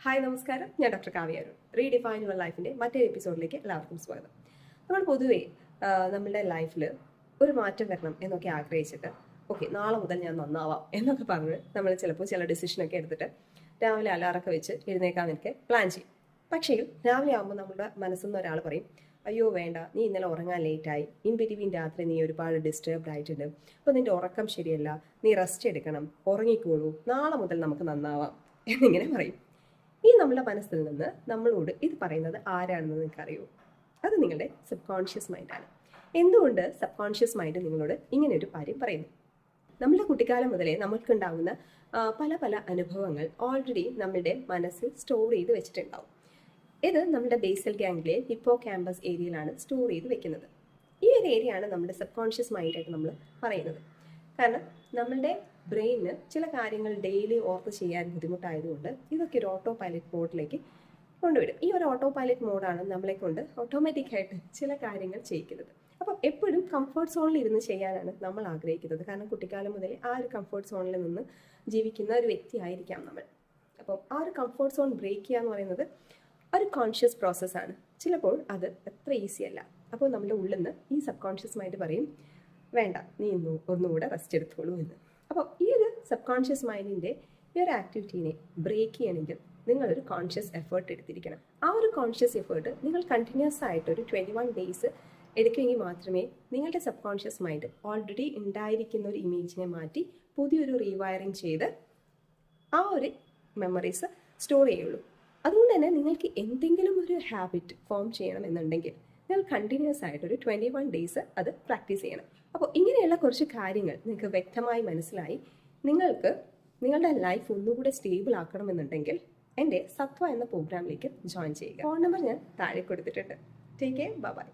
Hi നമസ്കാരം, ഞാൻ doctor Kavya Arun. Redefine your ലൈഫിൻ്റെ മറ്റൊരു എപ്പിസോഡിലേക്ക് എല്ലാവർക്കും സ്വാഗതം. നമ്മൾ പൊതുവേ നമ്മുടെ ലൈഫിൽ ഒരു മാറ്റം വരണം എന്നൊക്കെ ആഗ്രഹിച്ചിട്ട് നാളെ മുതൽ ഞാൻ നന്നാവാം എന്നൊക്കെ പറഞ്ഞ് നമ്മൾ ചിലപ്പോൾ ചില ഡിസിഷനൊക്കെ എടുത്തിട്ട് രാവിലെ അലാറൊക്കെ വെച്ച് എഴുന്നേക്കാൻ എനിക്ക് പ്ലാൻ ചെയ്യും. പക്ഷേ രാവിലെ ആകുമ്പോൾ നമ്മുടെ മനസ്സിൽ നിന്ന് ഒരാൾ പറയും, അയ്യോ വേണ്ട, നീ ഇന്നലെ ഉറങ്ങാൻ ലേറ്റായി, ഇൻ ബിറ്റ്വീൻ രാത്രി നീ ഒരുപാട് ഡിസ്റ്റർബ്ഡ് ആയിട്ടുണ്ട്, അപ്പോൾ നിൻ്റെ ഉറക്കം ശരിയല്ല, നീ റെസ്റ്റ് എടുക്കണം, ഉറങ്ങിക്കോളൂ, നാളെ മുതൽ നമുക്ക് നന്നാവാം എന്നിങ്ങനെ പറയും. ഈ നമ്മുടെ മനസ്സിൽ നിന്ന് നമ്മളോട് ഇത് പറയുന്നത് ആരാണെന്ന് നിങ്ങൾക്കറിയോ? അത് നിങ്ങളുടെ സബ് കോൺഷ്യസ് മൈൻഡാണ്. എന്തുകൊണ്ട് സബ് കോൺഷ്യസ് മൈൻഡ് നിങ്ങളോട് ഇങ്ങനെ ഒരു കാര്യം പറയുന്നു? നമ്മുടെ കുട്ടിക്കാലം മുതലേ നമുക്കുണ്ടാകുന്ന പല പല അനുഭവങ്ങൾ ഓൾറെഡി നമ്മുടെ മനസ്സിൽ സ്റ്റോർ ചെയ്ത് വെച്ചിട്ടുണ്ടാവും. ഇത് നമ്മുടെ ബേസൽ ഗാംഗ്ലിയൻ ഹിപ്പോ ക്യാമ്പസ് ഏരിയയിലാണ് സ്റ്റോർ ചെയ്ത് വെക്കുന്നത്. ഈ ഒരു ഏരിയയാണ് നമ്മുടെ സബ് കോൺഷ്യസ് മൈൻഡായിട്ട് നമ്മൾ പറയുന്നത്. കാരണം നമ്മളുടെ ബ്രെയിനിന് ചില കാര്യങ്ങൾ ഡെയിലി ഓർത്ത് ചെയ്യാൻ ബുദ്ധിമുട്ടായതുകൊണ്ട് ഇതൊക്കെ ഒരു ഓട്ടോ പൈലറ്റ് മോഡിലേക്ക് കൊണ്ടുവരും. ഈ ഒരു ഓട്ടോ പൈലറ്റ് മോഡാണ് നമ്മളെ കൊണ്ട് ഓട്ടോമാറ്റിക്കായിട്ട് ചില കാര്യങ്ങൾ ചെയ്യിക്കുന്നത്. അപ്പം എപ്പോഴും കംഫർട്ട് സോണിൽ ഇരുന്ന് ചെയ്യാനാണ് നമ്മൾ ആഗ്രഹിക്കുന്നത്. കാരണം കുട്ടിക്കാലം മുതൽ ആ ഒരു കംഫർട്ട് സോണിൽ നിന്ന് ജീവിക്കുന്ന ഒരു വ്യക്തി ആയിരിക്കാം നമ്മൾ. അപ്പം ആ ഒരു കംഫർട്ട് സോൺ ബ്രേക്ക് ചെയ്യുക എന്ന് പറയുന്നത് ഒരു കോൺഷ്യസ് പ്രോസസ്സാണ്. ചിലപ്പോൾ അത് അത്ര ഈസി അല്ല. അപ്പോൾ നമ്മുടെ ഉള്ളിൽ നിന്ന് ഈ സബ് കോൺഷ്യസ് മൈൻഡ് പറയും, വേണ്ട, നീ ഒന്നുകൂടെ റെസ്റ്റ് എടുത്തോളൂ എന്ന്. അപ്പോൾ ഈ ഒരു സബ് കോൺഷ്യസ് മൈൻഡിൻ്റെ ഈ ഒരു ആക്ടിവിറ്റീനെ ബ്രേക്ക് ചെയ്യണമെങ്കിൽ നിങ്ങളൊരു കോൺഷ്യസ് എഫേർട്ട് എടുത്തിരിക്കണം. ആ ഒരു കോൺഷ്യസ് എഫേർട്ട് നിങ്ങൾ കണ്ടിന്യൂസ് ആയിട്ട് ഒരു 21 ഡേയ്സ് എടുക്കുമെങ്കിൽ മാത്രമേ നിങ്ങളുടെ സബ് കോൺഷ്യസ് മൈൻഡ് ഓൾറെഡി ഉണ്ടായിരിക്കുന്ന ഒരു ഇമേജിനെ മാറ്റി പുതിയൊരു റീവയറിങ് ചെയ്ത് ആ ഒരു മെമ്മറീസ് സ്റ്റോർ ചെയ്യുള്ളൂ. അതുകൊണ്ട് തന്നെ നിങ്ങൾക്ക് എന്തെങ്കിലും ഒരു ഹാബിറ്റ് ഫോം ചെയ്യണമെന്നുണ്ടെങ്കിൽ നിങ്ങൾ കണ്ടിന്യൂസ് ആയിട്ട് ഒരു 21 ഡേയ്സ് അത് പ്രാക്ടീസ് ചെയ്യണം. അപ്പോൾ ഇങ്ങനെയുള്ള കുറച്ച് കാര്യങ്ങൾ നിങ്ങൾക്ക് വ്യക്തമായി മനസ്സിലായി നിങ്ങൾക്ക് നിങ്ങളുടെ ലൈഫ് ഒന്നുകൂടെ സ്റ്റേബിൾ ആക്കണമെന്നുണ്ടെങ്കിൽ എൻ്റെ സത്വ എന്ന പ്രോഗ്രാമിലേക്ക് ജോയിൻ ചെയ്യുക. ഫോൺ നമ്പർ ഞാൻ താഴെ കൊടുത്തിട്ടുണ്ട്. Take care, by.